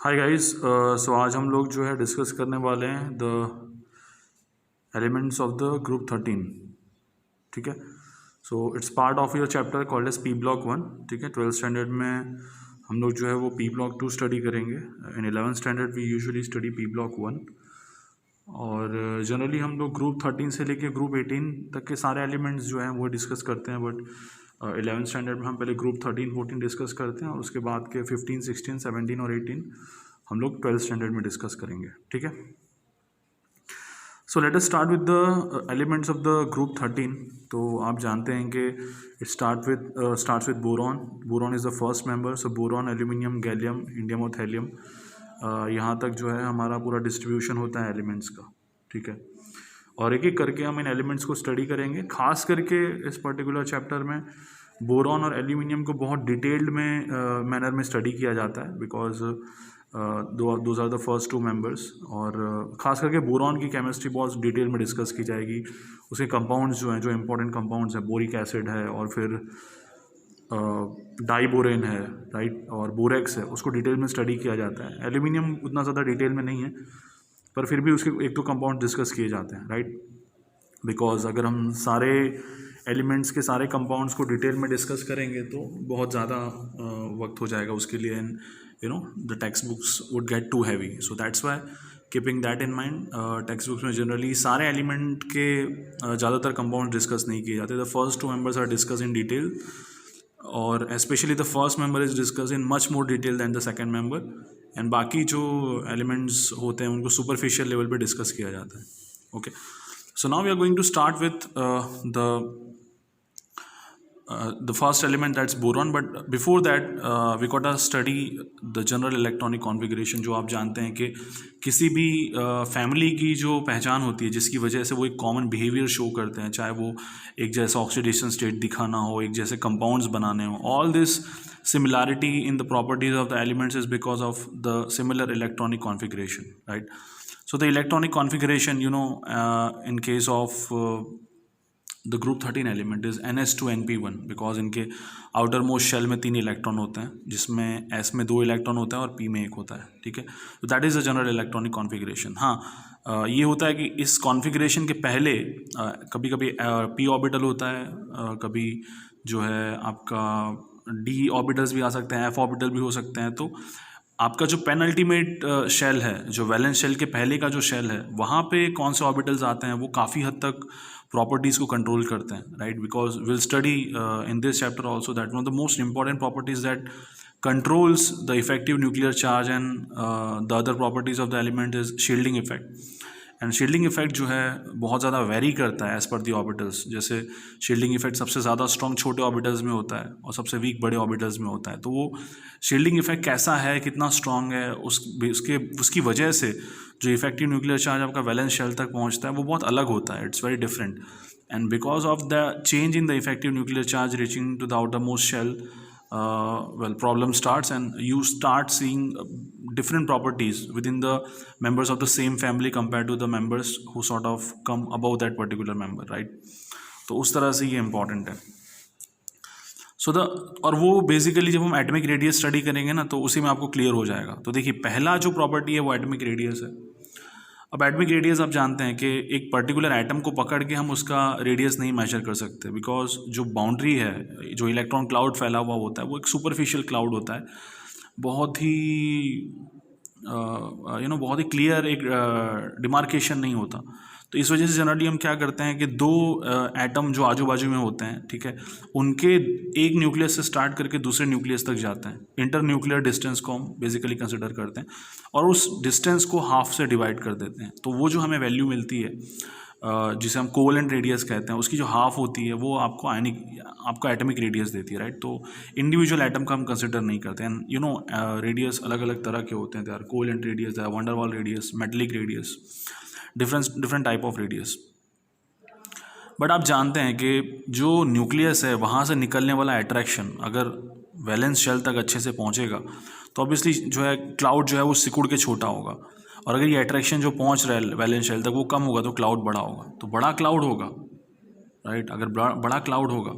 Hi guys. सो आज हम लोग जो है डिस्कस करने वाले हैं the elements of the group 13। ठीक है। So it's part of your chapter called as p block 1। ठीक है। 12th स्टैंडर्ड में हम लोग जो है वो पी ब्लॉक 2 स्टडी करेंगे। In 11th standard we usually study p block 1। और जनरली हम लोग ग्रुप 13 से लेके ग्रुप 18 तक के सारे एलिमेंट्स जो हैं वो डिस्कस करते हैं। बट 11th स्टैंडर्ड में हम पहले ग्रुप 13 14 डिस्कस करते हैं और उसके बाद के 15 16 17 और 18 हम लोग 12th स्टैंडर्ड में डिस्कस करेंगे। ठीक है। So let us start with the elements of the group 13। तो आप जानते हैं कि it starts with boron. Boron is the first member. So boron, aluminium, gallium, indium और थैलियम, यहाँ तक जो है हमारा पूरा डिस्ट्रीब्यूशन होता है एलिमेंट्स का। ठीक है। और एक एक करके हम इन एलिमेंट्स को स्टडी करेंगे। खास करके इस पर्टिकुलर चैप्टर में बोरॉन और एल्यूमिनियम को बहुत डिटेल्ड में मैनर में स्टडी किया जाता है because those are the first two members. और ख़ास करके बोरॉन की केमिस्ट्री बहुत डिटेल में डिस्कस की जाएगी। उसके कंपाउंड्स जो हैं, जो इंपॉर्टेंट कंपाउंड्स हैं, बोरिक एसिड है और फिर डाईबोरेन है, राइट, और बोरेक्स है, उसको डिटेल में स्टडी किया जाता है। एल्यूमिनियम उतना ज़्यादा डिटेल में नहीं है पर फिर भी उसके एक दो कंपाउंड डिस्कस किए जाते हैं, राइट। बिकॉज अगर हम सारे एलिमेंट्स के सारे कंपाउंड्स को डिटेल में डिस्कस करेंगे तो बहुत ज़्यादा वक्त हो जाएगा उसके लिए, and you know the textbooks would get too heavy. So that's why keeping that in mind, textbooks में जनरली सारे एलिमेंट के ज़्यादातर कंपाउंड डिस्कस नहीं किए जाते। The first two members are discuss in detail और specially the first member is discuss in much more detail than the second member, and बाकी जो एलिमेंट्स होते हैं उनको सुपरफिशियल लेवल पे डिस्कस किया जाता है। Okay, so now we are going to start with the first element, that's boron. But before that we got to study the general electronic configuration। जो आप जानते हैं कि किसी भी फैमिली की जो पहचान होती है जिसकी वजह से वो एक कॉमन बिहेवियर शो करते हैं, चाहे वो एक जैसा ऑक्सीडेशन स्टेट दिखाना हो, एक जैसे कंपाउंड्स बनाने हो, all this similarity in the properties of the elements is because of the similar electronic configuration, right? So the electronic configuration, you know, in case of the group 13 element is ns2np1 because इनके outer most shell में 3 electron होते हैं, जिसमें s में 2 electron होता है और p में 1 होता है। ठीक है। तो that is the general electronic configuration. हाँ, ये होता है कि इस कॉन्फ़िगरेशन के पहले कभी कभी p ऑर्बिटल होता है, कभी जो है आपका d ऑर्बिटल्स भी आ सकते हैं, f ऑर्बिटल भी हो सकते हैं। तो आपका जो पेनल्टीमेट शेल है, जो वैलेंस शेल के पहले का जो शेल है, वहाँ पे कौन से ऑर्बिटल्स आते हैं वो काफ़ी हद तक प्रॉपर्टीज़ को कंट्रोल करते हैं, right. Because will study in this chapter also that one of the most important properties that controls the effective nuclear charge and the other properties of the element is shielding effect. And shielding effect जो है बहुत ज़्यादा very करता है as per दी orbitals. जैसे shielding effect सबसे ज़्यादा strong छोटे ऑर्बिटल्स में होता है और सबसे वीक बड़े ऑर्बिटल्स में होता है। तो वो शील्डिंग इफेक्ट कैसा है, कितना स्ट्रॉन्ग है, उसकी वजह से जो इफेक्टिव न्यूक्लियर चार्ज आपका वैलेंस शेल तक पहुंचता है वो बहुत अलग होता है। It's very different, and because of the change in the effective nuclear charge reaching to the outermost shell, problem starts and you start seeing different properties within the members of the same family compared to the members who sort of come above that particular member, right? तो उस तरह से ये important है। और वो basically जब हम एटमिक रेडियस स्टडी करेंगे ना तो उसी में आपको क्लियर हो जाएगा। तो देखिए, पहला जो प्रॉपर्टी है वो एटमिक रेडियस है। अब एटमिक रेडियस आप जानते हैं कि एक पर्टिकुलर एटम को पकड़ के हम उसका रेडियस नहीं मेजर कर सकते बिकॉज जो बाउंड्री है, जो इलेक्ट्रॉन क्लाउड फैला हुआ होता है वो एक सुपरफिशियल क्लाउड होता है, बहुत ही बहुत ही क्लियर एक डिमार्केशन नहीं होता। तो इस वजह से जनरली हम क्या करते हैं कि दो एटम जो आजू बाजू में होते हैं, ठीक है, उनके एक न्यूक्लियस से स्टार्ट करके दूसरे न्यूक्लियस तक जाते हैं। इंटर न्यूक्लियर डिस्टेंस को हम बेसिकली कंसिडर करते हैं और उस डिस्टेंस को हाफ से डिवाइड कर देते हैं। तो वो जो हमें वैल्यू मिलती है जिसे हम कोवेलेंट रेडियस कहते हैं, उसकी जो हाफ होती है वो आपको आपका एटमिक रेडियस देती है, राइट। तो इंडिविजुअल एटम का हम कंसिडर नहीं करते हैं। यू नो, रेडियस अलग अलग तरह के होते हैं। They are covalent radius, they are van der Waals radius, metallic radius, different type of radius. But आप जानते हैं कि जो न्यूक्लियस है वहाँ से निकलने वाला अट्रैक्शन अगर वैलेंस शेल तक अच्छे से पहुँचेगा तो ऑब्वियसली जो है क्लाउड जो है वो सिकुड़ के छोटा होगा, और अगर ये अट्रैक्शन जो पहुँच रहा है वैलेंस शेल तक वो कम होगा तो क्लाउड बड़ा होगा। तो बड़ा क्लाउड होगा, राइट। अगर बड़ा क्लाउड होगा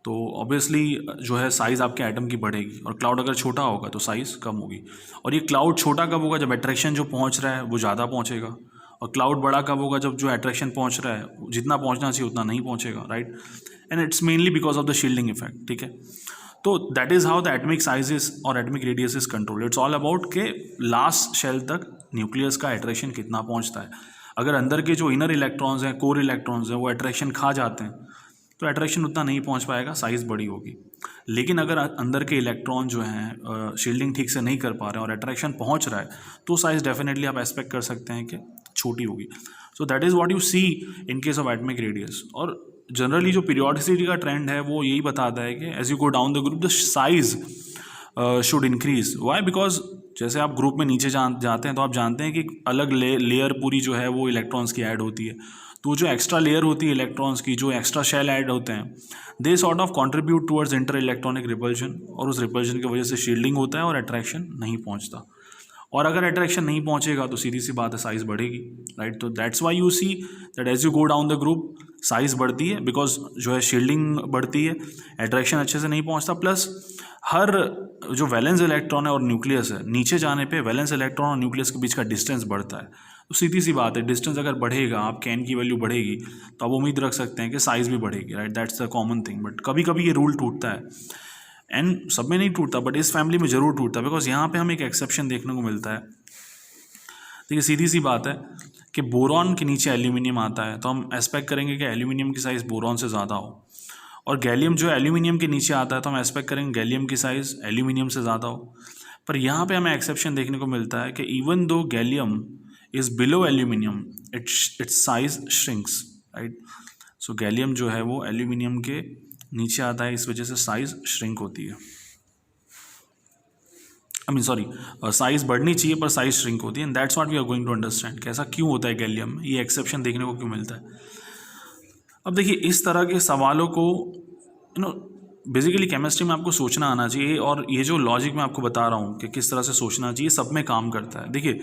तो ऑब्वियसली जो है साइज़ आपके एटम की बढ़ेगी, और क्लाउड अगर छोटा होगा तो साइज़ कम होगी। और ये क्लाउड छोटा कब होगा? जब अट्रैक्शन जो पहुंच रहा है वो ज़्यादा पहुंचेगा, और क्लाउड बड़ा कब होगा? जब जो अट्रैक्शन पहुंच रहा है जितना पहुंचना चाहिए उतना नहीं पहुंचेगा, right. And it's mainly because of the shielding effect, ठीक है। तो that is how the atomic sizes और atomic radius is control. It's all about के लास्ट शेल तक न्यूक्लियस का अट्रैक्शन कितना पहुंचता है। अगर अंदर के जो इनर इलेक्ट्रॉन्स हैं, कोर इलेक्ट्रॉन्स हैं, वो अट्रैक्शन खा जाते हैं तो अट्रैक्शन उतना नहीं पहुंच पाएगा, साइज़ बड़ी होगी। लेकिन अगर अंदर के इलेक्ट्रॉन जो हैं शील्डिंग ठीक से नहीं कर पा रहे हैं और अट्रैक्शन पहुंच रहा है तो साइज़ डेफिनेटली आप एक्सपेक्ट कर सकते हैं कि छोटी होगी। So that is what you see in case of atomic radius. और जनरली जो पीरियोडिसिटी का ट्रेंड है वो यही बताता है कि as you go down the group the size should increase. Why? Because जैसे आप ग्रुप में नीचे जाते हैं तो आप जानते हैं कि अलग लेयर पूरी जो है वो इलेक्ट्रॉन्स की ऐड होती है। तो जो एक्स्ट्रा लेयर होती है इलेक्ट्रॉन्स की, जो एक्स्ट्रा शेल ऐड होते हैं, they sort of contribute towards inter electronic repulsion, और उस रिपल्शन की वजह से शील्डिंग होता है और अट्रैक्शन नहीं पहुंचता। और अगर अट्रैक्शन नहीं पहुंचेगा तो सीधी सी बात है साइज़ बढ़ेगी, राइट। तो that's why you see that as you go down the group size बढ़ती है, बिकॉज जो है शील्डिंग बढ़ती है, अट्रैक्शन अच्छे से नहीं पहुंचता, प्लस हर जो वैलेंस इलेक्ट्रॉन है और न्यूक्लियस है, नीचे जाने पे वैलेंस इलेक्ट्रॉन और न्यूक्लियस के बीच का डिस्टेंस बढ़ता है। तो सीधी सी बात है, डिस्टेंस अगर बढ़ेगा, आपके n की वैल्यू बढ़ेगी, तो आप उम्मीद रख सकते हैं कि साइज़ भी बढ़ेगी, right. That's the common thing. But कभी कभी ये रूल टूटता है, एंड सब में नहीं टूटता, बट इस फैमिली में ज़रूर टूटता है, बिकॉज यहाँ पे हमें एक एक्सेप्शन देखने को मिलता है। देखिए सीधी सी बात है कि बोरॉन के नीचे एल्यूमिनियम आता है, तो हम एक्सपेक्ट करेंगे कि एल्यूमिनियम की साइज़ बोरॉन से ज़्यादा हो, और गैलियम जो एल्यूमिनियम के नीचे आता है तो हम एक्सपेक्ट करेंगे गैलियम की साइज़ एल्यूमिनियम से ज़्यादा हो। पर यहाँ पे हमें एक्सेप्शन देखने को मिलता है कि even though gallium is below aluminium, it's size shrinks, right. So gallium जो है वो एल्यूमिनियम के नीचे आता है, इस वजह से साइज़ श्रिंक होती है। साइज़ बढ़नी चाहिए पर साइज़ श्रिंक होती है, and that's what we are going to understand कि ऐसा क्यों होता है गैलियम में, ये एक्सेप्शन देखने को क्यों मिलता है। अब देखिए इस तरह के सवालों को बेसिकली केमिस्ट्री में आपको सोचना आना चाहिए, और ये जो लॉजिक मैं आपको बता रहा हूँ कि किस तरह से सोचना चाहिए, सब में काम करता है। देखिए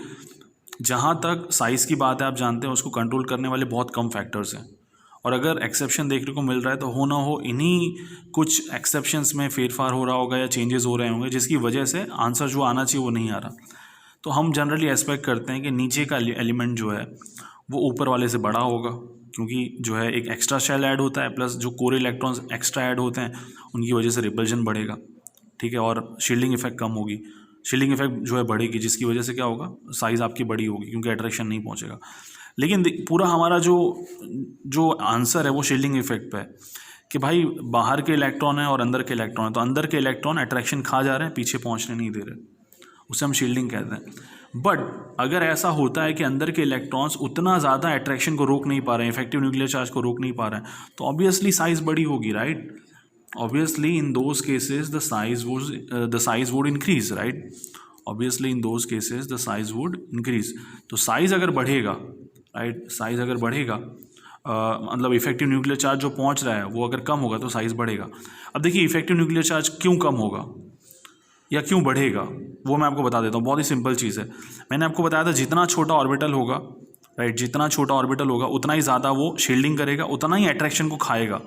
जहाँ तक साइज़ की बात है, आप जानते हैं उसको कंट्रोल करने वाले बहुत कम फैक्टर्स हैं, और अगर एक्सेप्शन देखने को मिल रहा है तो हो ना हो इन्हीं कुछ एक्सेप्शंस में फेरफार हो रहा होगा या चेंजेस हो रहे होंगे, जिसकी वजह से आंसर जो आना चाहिए वो नहीं आ रहा। तो हम जनरली एक्सपेक्ट करते हैं कि नीचे का एलिमेंट जो है वो ऊपर वाले से बड़ा होगा, क्योंकि जो है एक एक्स्ट्रा शेल ऐड होता है, प्लस जो कोर इलेक्ट्रॉन्स एक्स्ट्रा ऐड होते हैं उनकी वजह से रिपल्जन बढ़ेगा, ठीक है, और शील्डिंग इफेक्ट कम होगी, शील्डिंग इफेक्ट जो है बढ़ेगी, जिसकी वजह से क्या होगा, साइज़ आपकी बड़ी होगी क्योंकि अट्रैक्शन नहीं पहुंचेगा। लेकिन पूरा हमारा जो आंसर है वो शील्डिंग इफेक्ट पे है कि भाई बाहर के इलेक्ट्रॉन है और अंदर के इलेक्ट्रॉन है, तो अंदर के इलेक्ट्रॉन अट्रैक्शन खा जा रहे हैं, पीछे पहुंचने नहीं दे रहे, उसे हम शील्डिंग कहते हैं। बट अगर ऐसा होता है कि अंदर के इलेक्ट्रॉन्स उतना ज़्यादा अट्रैक्शन को रोक नहीं पा रहे हैं, इफेक्टिव न्यूक्लियर चार्ज को रोक नहीं पा रहे हैं, तो ऑब्वियसली साइज़ बड़ी होगी, right. Obviously in those cases the size would increase, right. Obviously in those cases the size would increase. तो साइज़ अगर बढ़ेगा, राइट, साइज़ अगर बढ़ेगा मतलब इफेक्टिव न्यूक्लियर चार्ज जो पहुंच रहा है वो अगर कम होगा तो साइज़ बढ़ेगा। अब देखिए इफेक्टिव न्यूक्लियर चार्ज क्यों कम होगा या क्यों बढ़ेगा वो मैं आपको बता देता हूँ। बहुत ही सिंपल चीज़ है, मैंने आपको बताया था जितना छोटा ऑर्बिटल होगा, राइट, जितना छोटा ऑर्बिटल होगा उतना ही ज़्यादा वो शील्डिंग करेगा, उतना ही अट्रैक्शन को खाएगा,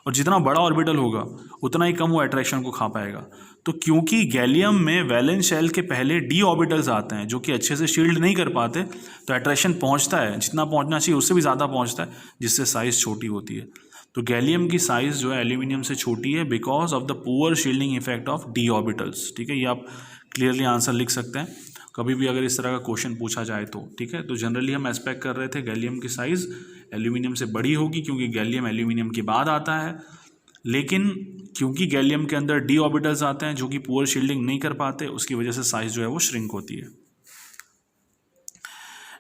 और जितना बड़ा ऑर्बिटल होगा उतना ही कम वो अट्रैक्शन को खा पाएगा। तो क्योंकि गैलियम में वैलेंस शेल के पहले डी ऑर्बिटल्स आते हैं जो कि अच्छे से शील्ड नहीं कर पाते, तो अट्रैक्शन पहुंचता है, जितना पहुंचना चाहिए उससे भी ज़्यादा पहुंचता है, जिससे साइज़ छोटी होती है। तो गैलियम की साइज़ जो है एल्यूमिनियम से छोटी है because of the poor shielding effect of D orbitals, ठीक है। ये आप क्लियरली आंसर लिख सकते हैं कभी भी अगर इस तरह का क्वेश्चन पूछा जाए तो, ठीक है। तो जनरली हम एक्सपेक्ट कर रहे थे गैलियम की साइज़ एल्यूमिनियम से बड़ी होगी क्योंकि गैलियम एल्यूमिनियम के बाद आता है, लेकिन क्योंकि गैलियम के अंदर डी ऑर्बिटल्स आते हैं जो कि पुअर शील्डिंग नहीं कर पाते, उसकी वजह से साइज़ जो है वो श्रिंक होती है।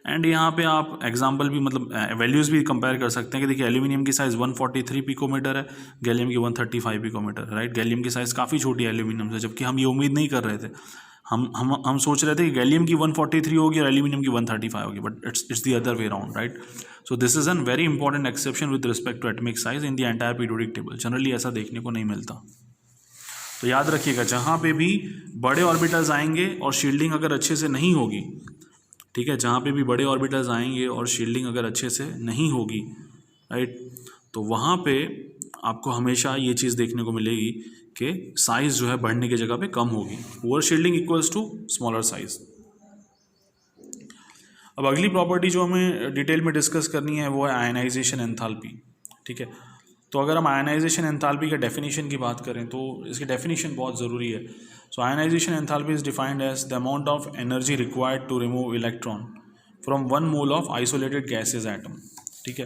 एंड यहाँ पे आप एग्जांपल भी मतलब वैल्यूज़ भी कंपेयर कर सकते हैं कि देखिए एल्यूमिनियम की साइज़ 143 पिकोमीटर है, गैलियम की 135 पिकोमीटर, राइट। गैलियम की साइज़ काफ़ी छोटी है एल्यूमिनियम से, जबकि हम ये उम्मीद नहीं कर रहे थे। हम सोच रहे थे कि गैलियम की 143 होगी और एल्यूमिनियम की 135 होगी, but it's the other way round, right. So this is an very important exception with respect to atomic size in the entire periodic table. Generally ऐसा देखने को नहीं मिलता। तो याद रखिएगा जहाँ पे भी बड़े ऑर्बिटल्स आएंगे और शील्डिंग अगर अच्छे से नहीं होगी, ठीक है, जहाँ पे भी बड़े ऑर्बिटल्स आएंगे और शील्डिंग अगर अच्छे से नहीं होगी, राइट, तो वहाँ पे आपको हमेशा ये चीज़ देखने को मिलेगी कि साइज़ जो है बढ़ने की जगह पे कम होगी। Poor shielding equals to smaller size. अब अगली प्रॉपर्टी जो हमें डिटेल में डिस्कस करनी है वो है आयनाइजेशन एंथैल्पी। ठीक है, तो अगर हम आयनाइजेशन एंथैल्पी का डेफिनेशन की बात करें तो इसकी डेफिनेशन बहुत ज़रूरी है। So ionization enthalpy is defined as the amount of energy required to remove electron from 1 mole of isolated gaseous atom. ठीक है,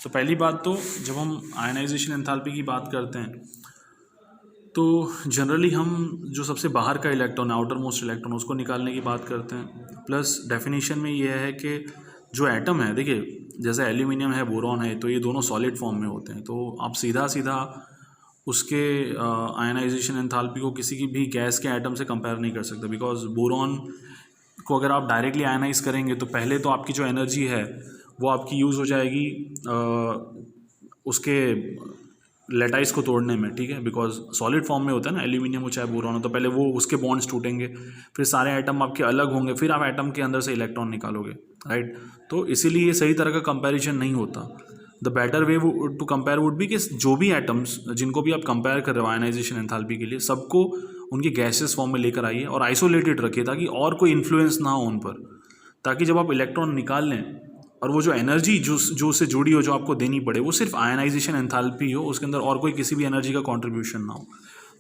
तो पहली बात तो जब हम आयनाइजेशन एंथैल्पी की बात करते हैं तो जनरली हम जो सबसे बाहर का इलेक्ट्रॉन, आउटर मोस्ट इलेक्ट्रॉन, उसको निकालने की बात करते हैं। प्लस डेफिनेशन में ये है कि जो एटम है, देखिए जैसे एल्यूमिनियम है, बोरॉन है, तो ये दोनों सॉलिड फॉर्म में होते हैं। तो आप सीधा सीधा उसके आयनाइजेशन एंथैल्पी को किसी की भी गैस के एटम से कंपेयर नहीं कर सकते, बिकॉज बोरॉन को अगर आप डायरेक्टली आयनाइज करेंगे तो पहले तो आपकी जो एनर्जी है वो आपकी यूज़ हो जाएगी उसके लेटाइस को तोड़ने में। ठीक है, बिकॉज सॉलिड फॉर्म में होता है ना एल्यूमिनियम हो चाहे बोरॉन हो, तो पहले वो उसके बॉन्ड्स टूटेंगे, फिर सारे एटम आपके अलग होंगे, फिर आप एटम के अंदर से इलेक्ट्रॉन निकालोगे, राइट। तो इसीलिए ये सही तरह का कंपैरिजन नहीं होता। The better way to compare would be कि जो भी एटम्स जिनको भी आप कंपेयर कर रहे हो आयनाइजेशन एंथैल्पी के लिए, सबको उनके गैसेस फॉर्म में लेकर आइए और आइसोलेटेड रखिए ताकि और कोई इन्फ्लुएंस ना हो उन पर, ताकि जब आप इलेक्ट्रॉन निकाल लें और वो जो एनर्जी जो उससे जुड़ी हो, जो आपको देनी पड़े, वो सिर्फ आयनाइजेशन एंथैल्पी हो, उसके अंदर और कोई किसी भी एनर्जी का कंट्रीब्यूशन ना हो।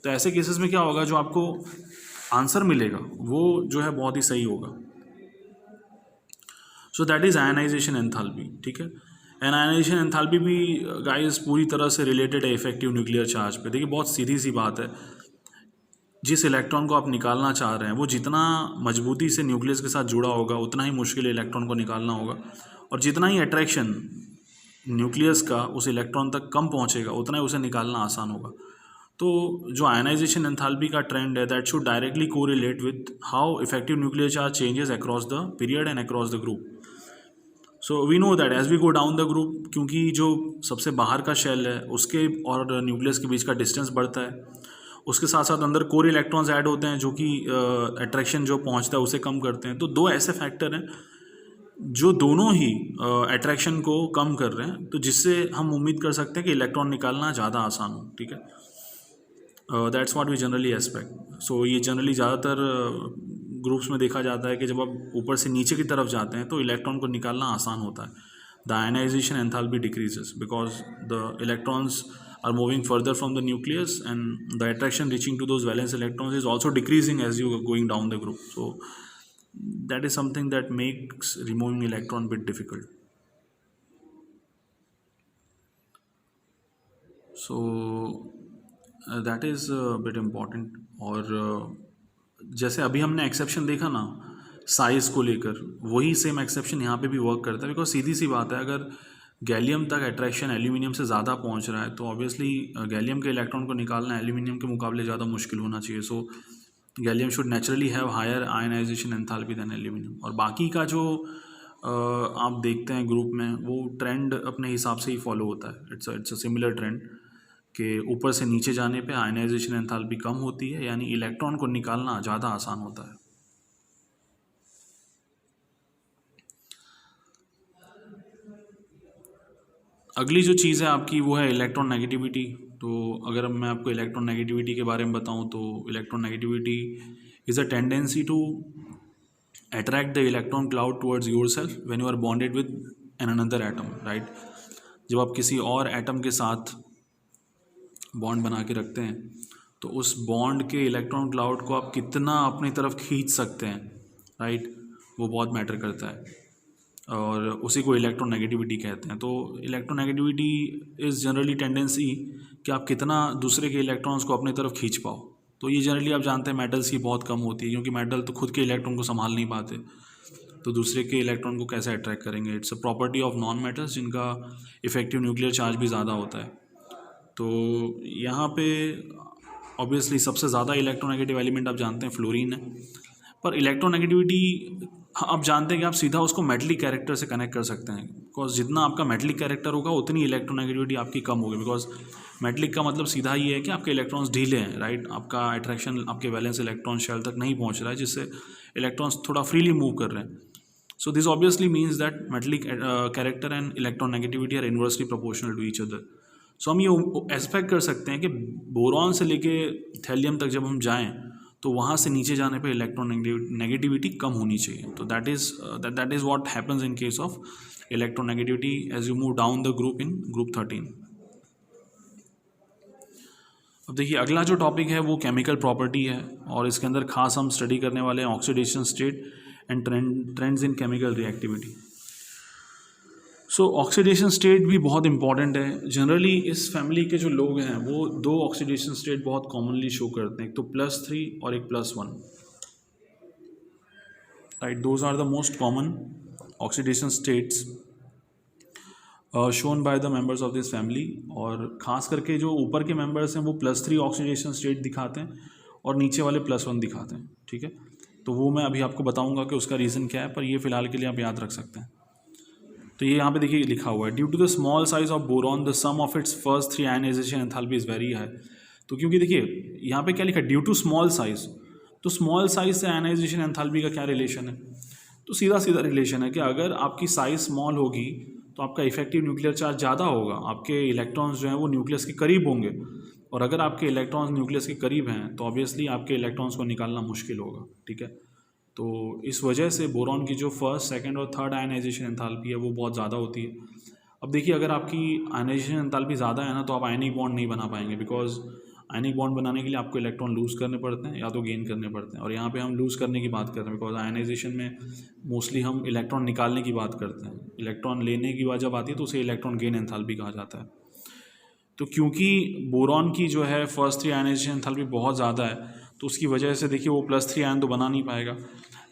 तो ऐसे केसेस में क्या होगा, जो आपको आंसर मिलेगा वो जो है बहुत ही सही होगा। So that is ionization enthalpy. ठीक है, एंड आयनाइजेशन एंथैल्पी भी गाइस पूरी तरह से रिलेटेड है इफेक्टिव न्यूक्लियर चार्ज पे। देखिए बहुत सीधी सी बात है, जिस इलेक्ट्रॉन को आप निकालना चाह रहे हैं वो जितना मजबूती से न्यूक्लियस के साथ जुड़ा होगा उतना ही मुश्किल इलेक्ट्रॉन को निकालना होगा, और जितना ही अट्रैक्शन न्यूक्लियस का उस इलेक्ट्रॉन तक कम पहुंचेगा उतना ही उसे निकालना आसान होगा। तो जो आयनाइजेशन एंथैल्पी का ट्रेंड है that should directly correlate with how effective nuclear charge changes across the period and across the group. So we know that as we go down the group, क्योंकि जो सबसे बाहर का शेल है उसके और न्यूक्लियस के बीच का डिस्टेंस बढ़ता है, उसके साथ साथ अंदर कोर इलेक्ट्रॉन्स ऐड होते हैं जो कि अट्रैक्शन जो पहुंचता है उसे कम करते हैं। तो दो ऐसे फैक्टर हैं जो दोनों ही अट्रैक्शन को कम कर रहे हैं, तो जिससे हम उम्मीद कर सकते हैं कि इलेक्ट्रॉन निकालना ज़्यादा आसान हो। ठीक है, that's what we generally expect. So ये जनरली ज़्यादातर ग्रुप्स में देखा जाता है कि जब आप ऊपर से नीचे की तरफ जाते हैं तो इलेक्ट्रॉन को निकालना आसान होता है। The ionization enthalpy decreases because the electrons are moving further from the nucleus and the attraction reaching to those valence electrons is also decreasing as you are going down the group. So that is something that makes removing electron bit difficult. So that is a bit important. और जैसे अभी हमने exception देखा ना size को लेकर, वही same exception यहाँ पे भी वर्क करता है। बिकॉज सीधी सी बात है, अगर गैलियम तक अट्रैक्शन एल्यूमिनियम से ज़्यादा पहुंच रहा है तो ऑब्वियसली गैलियम के इलेक्ट्रॉन को निकालना एल्यूमिनियम के मुकाबले ज़्यादा मुश्किल होना चाहिए। So gallium should naturally have higher ionization enthalpy than aluminium. और बाकी का जो आप देखते हैं ग्रुप में, वो ट्रेंड अपने हिसाब से ही फॉलो होता है। इट्स अ सिमिलर ट्रेंड कि ऊपर से नीचे जाने पे आयनाइजेशन एंथैल्पी कम होती है, यानी इलेक्ट्रॉन को निकालना ज़्यादा आसान होता है। अगली जो चीज़ है आपकी वो है इलेक्ट्रॉन नेगेटिविटी। तो अगर मैं आपको इलेक्ट्रॉन नेगेटिविटी के बारे में बताऊं तो electron negativity is a tendency to attract the electron cloud towards yourself when you are bonded with an another atom, right. जब आप किसी और एटम के साथ बॉन्ड बना के रखते हैं तो उस बॉन्ड के इलेक्ट्रॉन क्लाउड को आप कितना अपनी तरफ खींच सकते हैं, राइट, वो बहुत मैटर करता है, और उसी को इलेक्ट्रॉन नेगेटिविटी कहते हैं। तो electron negativity is generally tendency कि आप कितना दूसरे के इलेक्ट्रॉन्स को अपनी तरफ खींच पाओ। तो ये जनरली आप जानते हैं मेटल्स की बहुत कम होती है, क्योंकि मेटल तो खुद के इलेक्ट्रॉन को संभाल नहीं पाते, तो दूसरे के इलेक्ट्रॉन को कैसे अट्रैक्ट करेंगे। It's a property of non metals जिनका इफेक्टिव न्यूक्लियर चार्ज भी ज़्यादा होता है। तो यहाँ पे ऑब्वियसली सबसे ज़्यादा इलेक्ट्रोनेगेटिव एलिमेंट आप जानते हैं फ्लोरीन है, पर इलेक्ट्रोनेगेटिविटी आप जानते हैं कि आप सीधा उसको मेटलिक कैरेक्टर से कनेक्ट कर सकते हैं। बिकॉज जितना आपका मेटलिक कैरेक्टर होगा उतनी इलेक्ट्रोनेगेटिविटी आपकी कम होगी। बिकॉज मेटलिक का मतलब सीधा ये है कि आपके इलेक्ट्रॉन्स ढीले हैं, राइट, आपका अट्रैक्शन आपके वैलेंस इलेक्ट्रॉन शेल तक नहीं पहुंच रहा है, जिससे इलेक्ट्रॉन्स थोड़ा फ्रीली मूव कर रहे हैं। So this obviously means that metallic character and electron negativity are inversely proportional to each other. सो हम ये एक्सपेक्ट कर सकते हैं कि बोरॉन से लेके थैलियम तक जब हम जाएं तो वहाँ से नीचे जाने पे इलेक्ट्रॉन नेगेटिविटी कम होनी चाहिए. तो that is what happens in case of electronegativity as you move down the group in group 13. अब देखिए अगला जो टॉपिक है वो केमिकल प्रॉपर्टी है और इसके अंदर खास हम स्टडी करने वाले हैं oxidation state and trends in chemical reactivity. So oxidation state भी बहुत इंपॉर्टेंट है. जनरली इस फैमिली के जो लोग हैं वो दो ऑक्सीडेशन स्टेट बहुत कॉमनली शो करते हैं, एक तो +3 और एक +1. Right, those are the most common oxidation states shown by the members of this family. और ख़ास करके जो ऊपर के मेंबर्स हैं वो +3 ऑक्सीडेशन स्टेट दिखाते हैं और नीचे वाले +1 दिखाते हैं. ठीक है, तो वो मैं अभी आपको बताऊंगा कि उसका रीज़न क्या है, पर ये फ़िलहाल के लिए आप याद रख सकते हैं. तो ये यहाँ पे देखिए लिखा हुआ है, due to the small size of boron the sum of its first 3 ionization enthalpy is very high. तो क्योंकि देखिए यहाँ पे क्या लिखा है, ड्यू टू स्मॉल साइज, तो स्मॉल साइज से आयनाइजेशन एंथैल्पी का क्या रिलेशन है. तो सीधा सीधा रिलेशन है कि अगर आपकी साइज़ स्मॉल होगी तो आपका इफेक्टिव न्यूक्लियर चार्ज ज़्यादा होगा, आपके इलेक्ट्रॉन्स जो हैं वो न्यूक्लियस के करीब होंगे. और अगर आपके इलेक्ट्रॉन्स न्यूक्लियस के करीब हैं तो ऑब्वियसली आपके इलेक्ट्रॉन्स को निकालना मुश्किल होगा. ठीक है, तो इस वजह से बोरॉन की जो फर्स्ट, सेकंड और थर्ड आयनाइजेशन एंथैल्पी है वो बहुत ज़्यादा होती है. अब देखिए अगर आपकी आयनाइजेशन एंथैल्पी ज़्यादा है ना तो आप आयनिक बॉन्ड नहीं बना पाएंगे, बिकॉज आयनिक बॉन्ड बनाने के लिए आपको इलेक्ट्रॉन लूज़ करने पड़ते हैं या तो गेन करने पड़ते हैं. और यहाँ पे हम लूज़ करने की बात कर रहे हैं बिकॉज आयनाइजेशन में मोस्टली हम इलेक्ट्रॉन निकालने की बात करते हैं. इलेक्ट्रॉन लेने की बात जब आती है तो उसे इलेक्ट्रॉन गेन एंथैल्पी कहा जाता है. तो क्योंकि बोरॉन की जो है फर्स्ट 3 आयनाइजेशन एंथैल्पी बहुत ज़्यादा है तो उसकी वजह से देखिए वो +3 आयन तो बना नहीं पाएगा,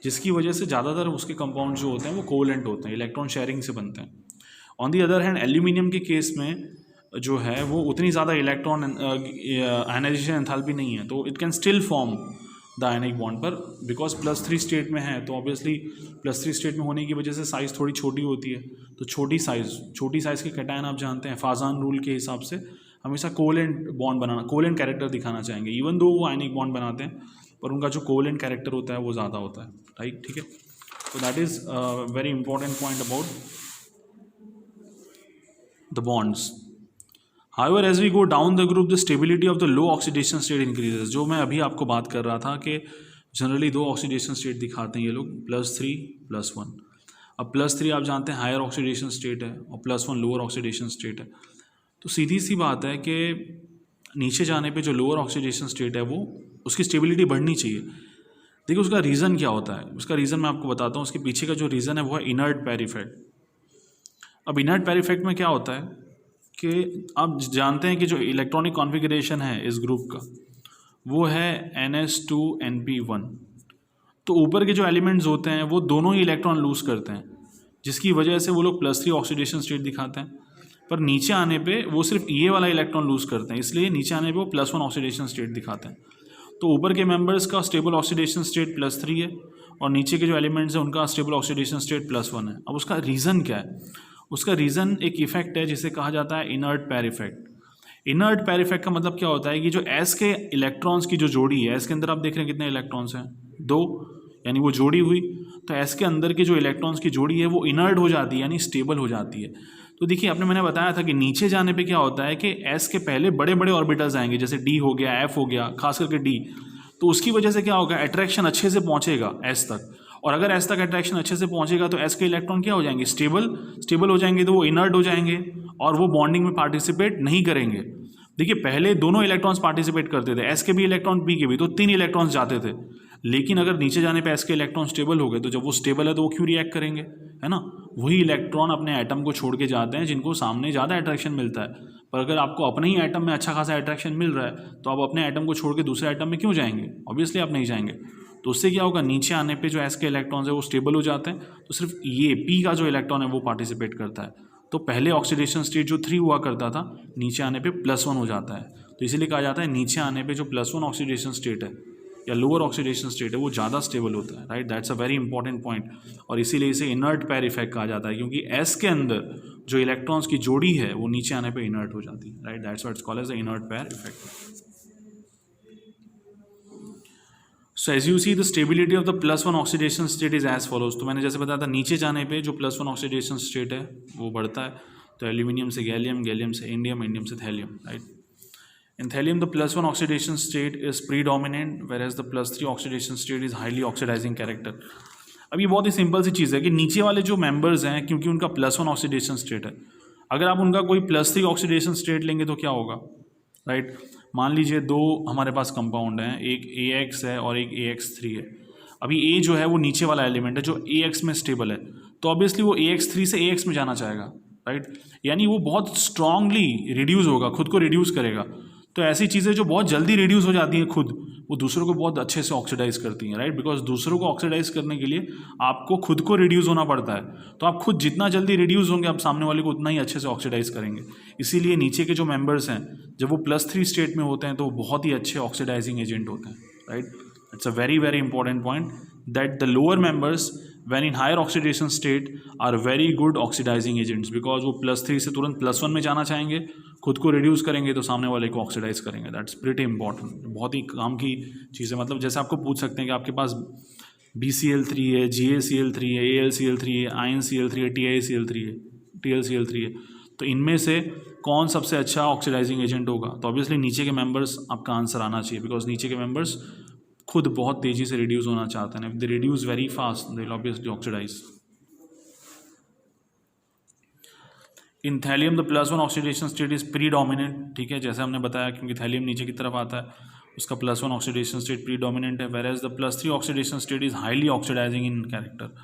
जिसकी वजह से ज़्यादातर उसके कंपाउंड जो होते हैं वो कोवलेंट होते हैं, इलेक्ट्रॉन शेयरिंग से बनते हैं. On the other hand aluminium के केस में जो है वो उतनी ज़्यादा इलेक्ट्रॉन आयनाइजेशन एंथैल्पी नहीं है, तो it can still form the ionic bond. पर बिकॉज +3 स्टेट में है तो ऑब्वियसली +3 स्टेट में होने की वजह से साइज़ थोड़ी छोटी होती है. तो छोटी साइज़ के कैटायन आप जानते हैं फाजान रूल के हिसाब से हमेशा कोवलेंट बॉन्ड बनाना, कोवलेंट कैरेक्टर दिखाना चाहेंगे. इवन दो वो आयनिक बॉन्ड बनाते हैं पर उनका जो कोवलेंट कैरेक्टर होता है वो ज़्यादा होता है. राइट, ठीक है, तो that is very important point about the bonds. However, as we go down the group, the stability of the low oxidation state increases. जो मैं अभी आपको बात कर रहा था कि जनरली दो ऑक्सीडेशन स्टेट दिखाते हैं ये लोग, +3 +1. अब +3 आप जानते हैं हायर ऑक्सीडेशन स्टेट है और +1 लोअर ऑक्सीडेशन स्टेट है. तो सीधी सी बात है कि नीचे जाने पे जो लोअर ऑक्सीडेशन स्टेट है वो उसकी स्टेबिलिटी बढ़नी चाहिए. देखिए उसका रीज़न क्या होता है, उसका रीज़न मैं आपको बताता हूँ. उसके पीछे का जो रीज़न है वो है इनर्ट पेयर इफेक्ट. अब इनर्ट पेयर इफेक्ट में क्या होता है कि आप जानते हैं कि जो इलेक्ट्रॉनिक कॉन्फ़िगरेशन है इस ग्रुप का वो है NS2Np1. तो ऊपर के जो एलिमेंट्स होते हैं वो दोनों ही इलेक्ट्रॉन लूज़ करते हैं, जिसकी वजह से वो लोग +3 ऑक्सीडेशन स्टेट दिखाते हैं. पर नीचे आने पे वो सिर्फ ये वाला इलेक्ट्रॉन लूज़ करते हैं, इसलिए नीचे आने पे वो +1 ऑक्सीडेशन स्टेट दिखाते हैं. तो ऊपर के मेंबर्स का स्टेबल ऑक्सीडेशन स्टेट +3 है और नीचे के जो एलिमेंट्स हैं उनका स्टेबल ऑक्सीडेशन स्टेट +1 है. अब उसका रीज़न क्या है, उसका रीज़न एक इफेक्ट है जिसे कहा जाता है inert pair effect. Inert pair effect का मतलब क्या होता है कि जो S के इलेक्ट्रॉन्स की जो जोड़ी है, S के अंदर आप देख रहे हैं कितने इलेक्ट्रॉन्स हैं, 2, यानी वो जोड़ी हुई. तो S के अंदर के जो इलेक्ट्रॉन्स की जोड़ी है वो इनर्ट हो जाती है यानी स्टेबल हो जाती है. तो देखिए मैंने बताया था कि नीचे जाने पे क्या होता है कि S के पहले बड़े बड़े ऑर्बिटल्स आएंगे, जैसे D हो गया, F हो गया, खास करके D. तो उसकी वजह से क्या होगा, अट्रैक्शन अच्छे से पहुँचेगा S तक. और अगर S तक अट्रैक्शन अच्छे से पहुंचेगा तो S के इलेक्ट्रॉन क्या हो जाएंगे, स्टेबल हो जाएंगे. तो वो इनर्ट हो जाएंगे और वो बॉन्डिंग में पार्टिसिपेट नहीं करेंगे. देखिए पहले दोनों इलेक्ट्रॉन्स पार्टिसिपेट करते थे, S के भी इलेक्ट्रॉन, P के भी, तो 3 इलेक्ट्रॉन्स जाते थे. लेकिन अगर नीचे जाने पे S के इलेक्ट्रॉन स्टेबल हो गए तो जब वो स्टेबल है तो वो क्यों रिएक्ट करेंगे, है ना. वही इलेक्ट्रॉन अपने एटम को छोड़ के जाते हैं जिनको सामने ज़्यादा अट्रैक्शन मिलता है. पर अगर आपको अपने ही एटम में अच्छा खासा अट्रैक्शन मिल रहा है तो आप अपने एटम को छोड़ के दूसरे एटम में क्यों जाएंगे, ऑब्वियसली आप नहीं जाएंगे. तो उससे क्या होगा, नीचे आने पे जो S के इलेक्ट्रॉन्स है वो स्टेबल हो जाते हैं. तो सिर्फ ये P का जो इलेक्ट्रॉन है वो पार्टिसिपेट करता है. तो पहले ऑक्सीडेशन स्टेट जो 3 हुआ करता था नीचे आने पे +1 हो जाता है. तो इसीलिए कहा जाता है नीचे आने पे जो +1 ऑक्सीडेशन स्टेट है या लोअर ऑक्सीडेशन स्टेट है वो ज़्यादा स्टेबल होता है. Right, that's a very important point. और इसीलिए इसे इनर्ट पेयर इफेक्ट कहा जाता है क्योंकि S के अंदर जो इलेक्ट्रॉन्स की जोड़ी है वो नीचे आने पर इनर्ट हो जाती है. Right, that's what it's called as the inert pair effect. So as you see the stability of the +1 oxidation state is as follows. तो मैंने जैसे बताया था नीचे जाने पे जो +1 ऑक्सीडेशन स्टेट है वो बढ़ता है. तो एल्यूमिनियम से गैलियम, गैलियम से इंडियम, इंडियम से thallium, right. In thallium, the +1 oxidation state is predominant, whereas the +3 oxidation state is highly oxidizing character. अब ये बहुत ही सिंपल सी चीज़ है कि नीचे वाले जो मेंबर्स हैं, क्योंकि उनका +1 ऑक्सीडेशन स्टेट है, अगर आप उनका कोई +3 ऑक्सीडेशन स्टेट लेंगे तो क्या होगा, राइट. मान लीजिए दो हमारे पास कंपाउंड हैं, एक AX है और एक AX3 है. अभी A जो है वो नीचे वाला एलिमेंट है जो AX में स्टेबल है, तो ऑब्वियसली वो AX3 से AX में जाना चाहेगा, राइट. यानी वो बहुत स्ट्रांगली रिड्यूस होगा, खुद को रिड्यूस करेगा. तो ऐसी चीज़ें जो बहुत जल्दी रिड्यूस हो जाती हैं खुद, वो दूसरों को बहुत अच्छे से ऑक्सीडाइज करती हैं, राइट. बिकॉज दूसरों को ऑक्सीडाइज करने के लिए आपको खुद को रिड्यूस होना पड़ता है. तो आप खुद जितना जल्दी रिड्यूस होंगे, आप सामने वाले को उतना ही अच्छे से ऑक्सीडाइज करेंगे. इसीलिए नीचे के जो मेंबर्स हैं, जब वो +3 स्टेट में होते हैं तो वो बहुत ही अच्छे ऑक्सीडाइजिंग एजेंट होते हैं, right. It's a very very important point that the lower members when in higher oxidation state are very good oxidizing agents, because वो +3 से तुरंत +1 में जाना चाहेंगे, खुद को रिड्यूस करेंगे तो सामने वाले को ऑक्सीडाइज करेंगे. दैट्स प्रीटी इंपॉर्टेंट, बहुत ही काम की चीज़ है. मतलब जैसे आपको पूछ सकते हैं कि आपके पास BCl3 है, GaCl3 है, AlCl3 है, InCl3 है, TiCl3 है, TlCl3 है, तो इनमें से कौन सबसे अच्छा ऑक्सीडाइजिंग एजेंट होगा, तो ऑब्वियसली नीचे के मेंबर्स आपका आंसर आना चाहिए, बिकॉज नीचे के मेंबर्स खुद बहुत तेज़ी से रिड्यूस होना चाहते हैं. If they reduce very fast they will obviously oxidize. In thallium the +1 oxidation state is predominant, ठीक है, जैसे हमने बताया, क्योंकि थैलियम नीचे की तरफ आता है, उसका +1 ऑक्सीडेशन स्टेट प्रीडोमिनेंट है, whereas the +3 oxidation state is highly oxidizing in character.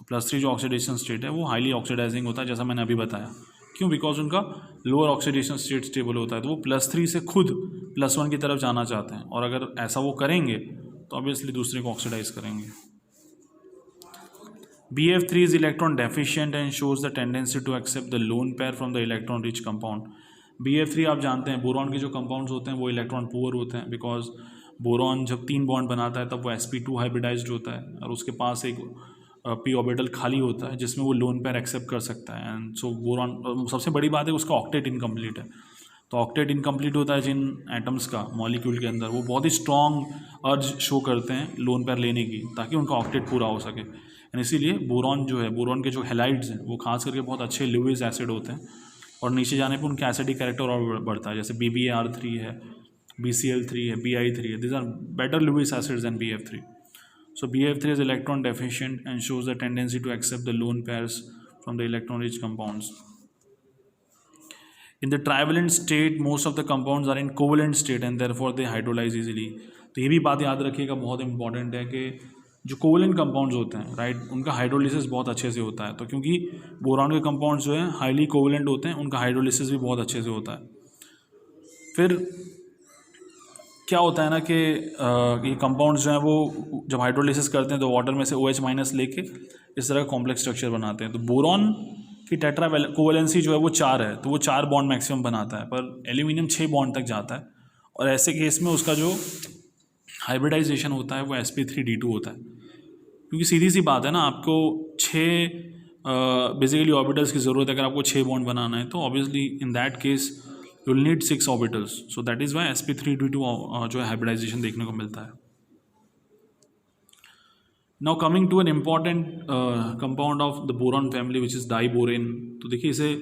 +3 जो ऑक्सीडेशन स्टेट है वो हाईली ऑक्सीडाइजिंग होता है, जैसा मैंने अभी बताया. क्यों? बिकॉज उनका लोअर ऑक्सीडेशन स्टेट स्टेबल होता है, तो वो +3 से खुद +1 की तरफ जाना चाहते हैं, और अगर ऐसा वो करेंगे तो ऑब्वियसली दूसरे को ऑक्सीडाइज करेंगे. BF3 is electron deficient and shows the tendency to accept the lone pair from the electron rich compound. BF3 आप जानते हैं बोरॉन के जो कंपाउंड्स होते हैं वो इलेक्ट्रॉन पुअर होते हैं, बिकॉज बोरॉन जब 3 बॉन्ड बनाता है तब वो sp2 हाइब्रिडाइज्ड होता है, और उसके पास एक p ऑर्बिटल खाली होता है जिसमें वो लोन पेयर एक्सेप्ट कर सकता है. एंड सो बोरॉन, सबसे बड़ी बात है उसका ऑक्टेट इनकम्प्लीट है. तो ऑक्टेट इनकम्प्लीट होता है जिन एटम्स का मॉलिक्यूल के अंदर, वो बहुत ही स्ट्रॉन्ग अर्ज शो करते हैं लोन पेयर लेने की, ताकि उनका ऑक्टेट पूरा हो सके. एंड इसीलिए बोरॉन जो है, बोरॉन के जो हैलाइड्स हैं वो खास करके बहुत अच्छे लुईस एसिड होते हैं, और नीचे जाने पर उनका एसिडिक कैरेक्टर और बढ़ता है, जैसे BbAr3 है, BCl3 है, Bi3 है. This are better Lewis acids than BF3. So BF3 is electron deficient and shows the tendency to accept the lone pairs from the electron rich compounds. In the trivalent state, most of the compounds are in covalent state and therefore they hydrolyze easily. तो ये भी बात याद रखिएगा, बहुत important है कि जो कोवलेंट कंपाउंड्स होते हैं, राइट, उनका हाइड्रोलिसिस बहुत अच्छे से होता है. तो क्योंकि बोरॉन के कंपाउंड्स जो हैं हाईली कोवलेंट होते हैं, उनका हाइड्रोलिसिस भी बहुत अच्छे से होता है. फिर क्या होता है ना कि ये कंपाउंड्स जो हैं वो जब हाइड्रोलिसिस करते हैं तो वाटर में से OH- लेके इस तरह का कॉम्प्लेक्स स्ट्रक्चर बनाते हैं. तो बोरॉन की टेट्रा कोवलेंसी जो है वो 4 है, तो वो 4 बॉन्ड मैक्सिमम बनाता है, पर एल्यूमिनियम 6 बॉन्ड तक जाता है, और ऐसे केस में उसका जो हाइब्रिडाइजेशन होता है वो sp3d2 होता है. क्योंकि सीधी सी बात है ना, आपको 6 बेसिकली ऑर्बिटल्स की ज़रूरत है अगर आपको 6 बॉन्ड बनाना है, तो obviously in that case you will need 6 orbitals. So that is why sp3d2 जो है हाइब्रिडाइजेशन देखने को मिलता है. Now coming to an important compound of the boron family which is diborane. तो देखिए इसे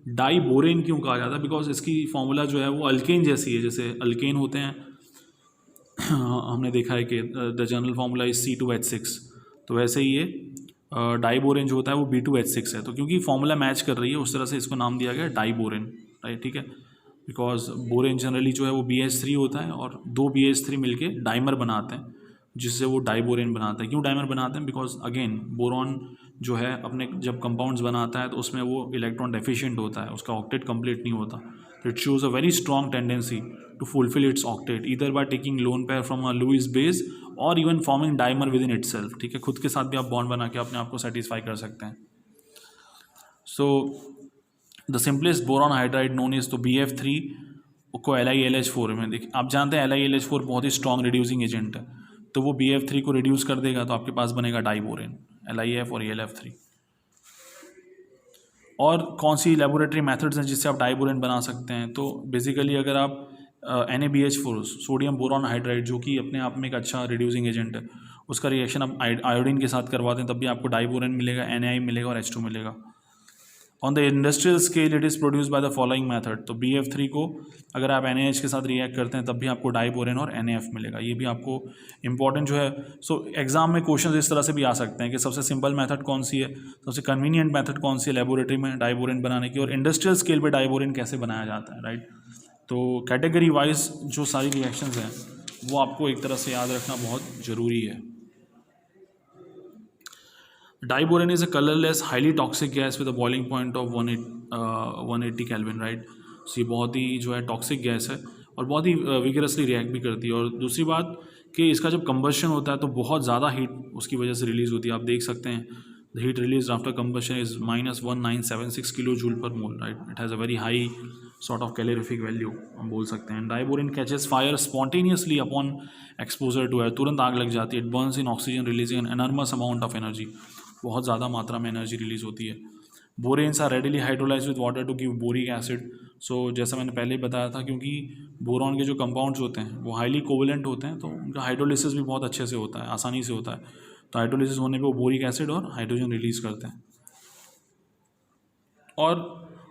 डाईबोरेन क्यों कहा जाता है, बिकॉज इसकी फॉर्मूला जो है वो अल्केन जैसी है. जैसे अल्केन होते हैं हमने देखा है कि the general formula is C2H6, तो वैसे ही ये डाईबोरेन जो होता है वो B2H6 है. तो क्योंकि फार्मूला मैच कर रही है उस तरह से इसको नाम दिया गया डाईबोरेन, राइट, ठीक है. बिकॉज बोरेन जनरली जो है वो BH3 होता है, और 2 BH3 मिलके डाइमर बनाते हैं, जिससे वो डाईबोरेन बनाता है. क्यों डाइमर बनाते हैं? बिकॉज अगेन बोरॉन जो है अपने जब कंपाउंड्स बनाता है तो उसमें वो इलेक्ट्रॉन डेफिशिएंट होता है, उसका ऑक्टेट कंप्लीट नहीं होता. तो it shows a very strong tendency to fulfil its octet either by taking lone pair from a Lewis base और even forming dimer within itself, ठीक है. खुद के साथ भी आप बॉन्ड बना के अपने आप को सेटिस्फाई कर सकते हैं. So the simplest boron hydride known is तो BF3 को LiLH4 में. देखिए आप जानते हैं LiLH4 बहुत ही स्ट्रॉन्ग रिड्यूसिंग एजेंट है, तो वो BF3 को रिड्यूस कर देगा, तो आपके पास बनेगा डाईबोरेन, LiF और AlF3. और कौन सी लेबोरेटरी मेथड्स हैं जिससे आप डाईबोरेन बना सकते हैं? तो बेसिकली अगर आप NaBH4 सोडियम बोरॉन हाइड्राइड, जो कि अपने आप में एक अच्छा रिड्यूसिंग एजेंट है, उसका रिएक्शन आप आयोडीन के साथ करवाते हैं, तब भी आपको डाईबोरेन मिलेगा, Na मिलेगा और H2 मिलेगा. On the industrial scale it is produce by the following method. तो BF3 को अगर आप NaH के साथ रिएक्ट करते हैं तब भी आपको डाइबोरेन और NaF मिलेगा। ये भी आपको इंपॉर्टेंट जो है। सो एग्जाम में क्वेश्चन इस तरह से भी आ सकते हैं कि सबसे सिंपल मेथड कौन सी है, सबसे कन्वीनियंट मेथड कौन सी है लेबोरेटरी में डाइबोरेन बनाने की, और इंडस्ट्रियल स्केल पे डाइबोरेन कैसे बनाया जाता है, राइट। तो कैटेगरी वाइज जो सारी रिएक्शंस हैं वो आपको एक तरह से याद रखना बहुत ज़रूरी है। Diborane is a colorless, highly toxic gas with a boiling point of 180 Kelvin, right. So ये बहुत ही जो है टॉक्सिक गैस है और बहुत ही विगरसली रिएक्ट भी करती है। और दूसरी बात कि इसका जब कंबशन होता है तो बहुत ज़्यादा हीट उसकी वजह से रिलीज़ होती है। आप देख सकते हैं the heat release after combustion is -1976 kilo joule per mole, right. It has a very high sort of calorific value हम बोल सकते हैं। Diborane catches fire spontaneously upon exposure to air, तुरंत आग लग जाती है। It burns in oxygen releasing an enormous amount of energy, बहुत ज़्यादा मात्रा में एनर्जी रिलीज होती है। Boranes are readily hydrolyse with water to give boric acid. सो जैसा मैंने पहले ही बताया था, क्योंकि बोरॉन के जो कंपाउंड्स होते हैं वो हाईली कोवेलेंट होते हैं तो उनका हाइड्रोलिसिस भी बहुत अच्छे से होता है, आसानी से होता है। तो हाइड्रोलिसिस होने पे वो बोरिक एसिड और हाइड्रोजन रिलीज़ करते हैं। और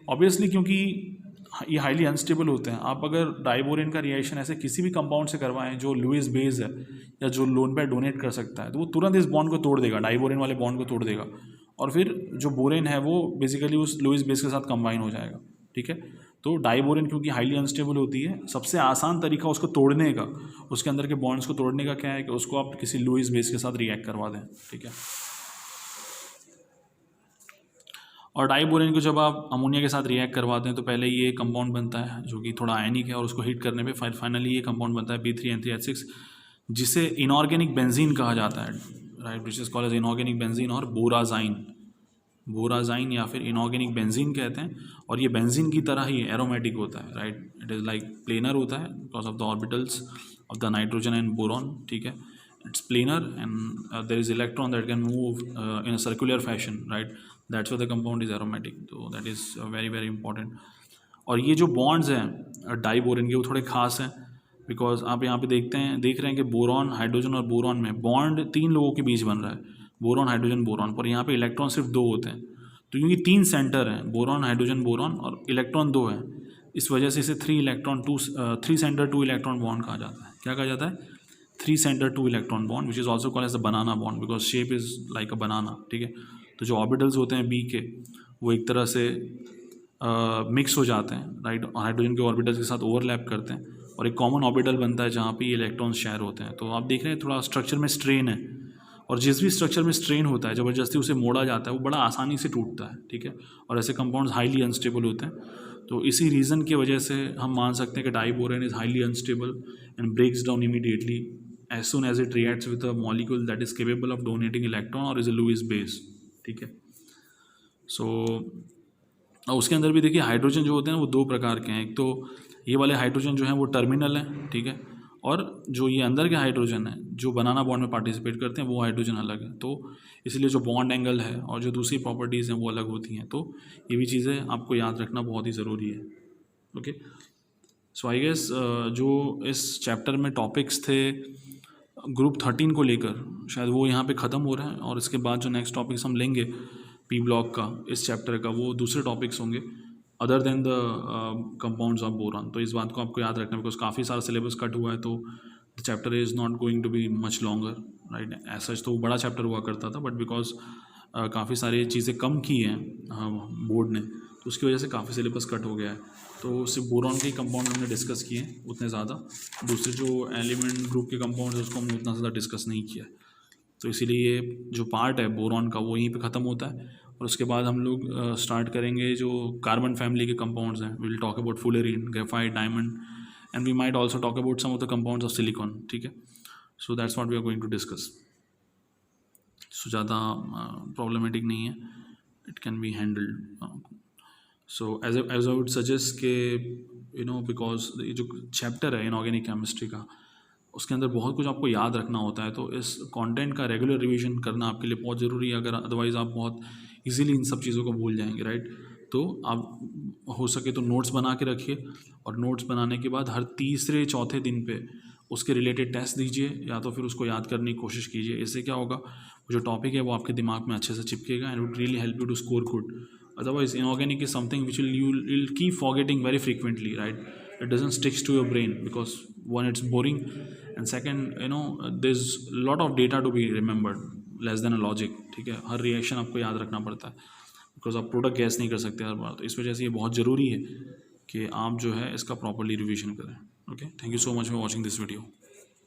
ऑब्वियसली क्योंकि ये हाईली अनस्टेबल होते हैं, आप अगर डाइबोरेन का रिएक्शन ऐसे किसी भी कंपाउंड से करवाएं जो लुईस बेस है या जो लोन पेयर डोनेट कर सकता है, तो वो तुरंत इस बॉन्ड को तोड़ देगा, डाइबोरेन वाले बॉन्ड को तोड़ देगा, और फिर जो बोरेन है वो बेसिकली उस लुईस बेस के साथ कंबाइन हो जाएगा, ठीक है। तो डाइबोरेन क्योंकि हाईली अनस्टेबल होती है, सबसे आसान तरीका उसको तोड़ने का, उसके अंदर के बॉन्ड्स को तोड़ने का क्या है कि उसको आप किसी लुईस बेस के साथ रिएक्ट करवा दें, ठीक है। और डाइबोरेन को जब आप अमोनिया के साथ रिएक्ट करवाते हैं तो पहले ये कंपाउंड बनता है जो कि थोड़ा आयनिक है, और उसको हीट करने पे फाइनली ये कंपाउंड बनता है B3N3H6, जिसे इनऑर्गेनिक बेंजीन कहा जाता है, right, which is called as inorganic benzene और बोराजाइन या फिर इनऑर्गेनिक बेंजीन कहते हैं। और ये बेंजीन की तरह ही एरोमेटिक होता है, राइट। इट इज़ लाइक प्लेनर होता है because of the orbitals of the nitrogen and boron, ठीक है। It's planar and there is electron that can move in a circular fashion, right. That's why the compound is aromatic, तो that is very very important. और ये जो bonds हैं diborane के वो थोड़े खास हैं, बिकॉज आप यहाँ पे देख रहे हैं कि बोरॉन, हाइड्रोजन और बोरॉन में बॉन्ड 3 लोगों के बीच बन रहा है, बोरॉन हाइड्रोजन बोरॉन, पर यहाँ पे इलेक्ट्रॉन सिर्फ 2 होते हैं। तो क्योंकि 3 सेंटर हैं, बोरॉन हाइड्रोजन बोरॉन, और इलेक्ट्रॉन 2 हैं, इस वजह से इसे 3 सेंटर 2 इलेक्ट्रॉन बॉन्ड कहा जाता है। क्या कहा जाता है? 3 centre 2 electron bond, which is also called as the banana bond because shape is like a banana, ठीक है। तो जो ऑर्बिटल्स होते हैं बी के वो एक तरह से मिक्स हो जाते हैं, राइट, हाइड्रोजन के ऑर्बिटल्स के साथ ओवरलैप करते हैं और एक कॉमन ऑर्बिटल बनता है जहाँ पे ये इलेक्ट्रॉन शेयर होते हैं। तो आप देख रहे हैं थोड़ा स्ट्रक्चर में स्ट्रेन है, और जिस भी स्ट्रक्चर में स्ट्रेन होता है ज़बरदस्ती उसे मोड़ा जाता है वो बड़ा आसानी से टूटता है, ठीक है। और ऐसे कंपाउंड्स हाईली अनस्टेबल होते हैं। तो इसी रीज़न की वजह से हम मान सकते हैं कि diborane is highly unstable and breaks down immediately as soon as it reacts with a molecule that is capable of donating electron or is a Lewis base, ठीक है। सो उसके अंदर भी देखिए हाइड्रोजन जो होते हैं वो 2 प्रकार के हैं। एक तो ये वाले हाइड्रोजन जो हैं वो टर्मिनल हैं, ठीक है, और जो ये अंदर के हाइड्रोजन हैं जो बनाना बॉन्ड में पार्टिसिपेट करते हैं वो हाइड्रोजन अलग है। तो इसलिए जो बॉन्ड एंगल है और जो दूसरी प्रॉपर्टीज़ हैं वो अलग होती हैं। तो ये भी चीज़ें आपको याद रखना बहुत ही ज़रूरी है, ओके। सो आई गेस जो इस चैप्टर में टॉपिक्स थे ग्रुप 13 को लेकर शायद वो यहाँ पे ख़त्म हो रहा है, और इसके बाद जो नेक्स्ट टॉपिक्स हम लेंगे पी ब्लॉक का, इस चैप्टर का, वो दूसरे टॉपिक्स होंगे other than the compounds of boron. तो इस बात को आपको याद रखना बिकॉज काफ़ी सारा सिलेबस कट हुआ है, तो the chapter is not going to be much longer, right. As such तो वो बड़ा चैप्टर हुआ करता था, बट बिकॉज काफ़ी सारी चीज़ें कम की हैं बोर्ड ने, तो उसकी वजह से काफ़ी सिलेबस कट हो गया है। तो सिर्फ बोरॉन के कंपाउंड हमने डिस्कस किए हैं उतने ज़्यादा, दूसरे जो एलिमेंट ग्रुप के कंपाउंड उसको हमने उतना ज़्यादा डिस्कस नहीं किया। तो इसीलिए जो पार्ट है बोरॉन का वो यहीं पे ख़त्म होता है, और उसके बाद हम लोग स्टार्ट करेंगे जो कार्बन फैमिली के कंपाउंड्स हैं। Will talk about fullerene, graphite, diamond, and we might also talk about some of the compounds of silicon, ठीक है। So that's what we are going to discuss. So ज़्यादा problematic नहीं है, it can be handled. So as I would suggest के because ये जो chapter है inorganic chemistry का, उसके अंदर बहुत कुछ आपको याद रखना होता है, तो इस कंटेंट का रेगुलर रिवीजन करना आपके लिए बहुत ज़रूरी है। अगर अदरवाइज़ आप बहुत इजीली इन सब चीज़ों को भूल जाएंगे, राइट। तो आप हो सके तो नोट्स बना के रखिए, और नोट्स बनाने के बाद हर तीसरे चौथे दिन पे उसके रिलेटेड टेस्ट दीजिए, या तो फिर उसको याद करने की कोशिश कीजिए। इससे क्या होगा, वो जो टॉपिक है वो आपके दिमाग में अच्छे से चिपकेगा and would really help you to score good Otherwise, inorganic is something which you'll keep forgetting very frequently, right? It doesn't sticks to your brain because one, it's boring, and second, there's a lot of data to be remembered, less than a logic. ठीक है, हर reaction आपको याद रखना पड़ता है because आप product gas नहीं कर सकते हर बार. तो इस वजह से ये बहुत ज़रूरी है कि आप जो है इसका प्रॉपरली रिविजन करें. Okay, thank you so much for watching this video.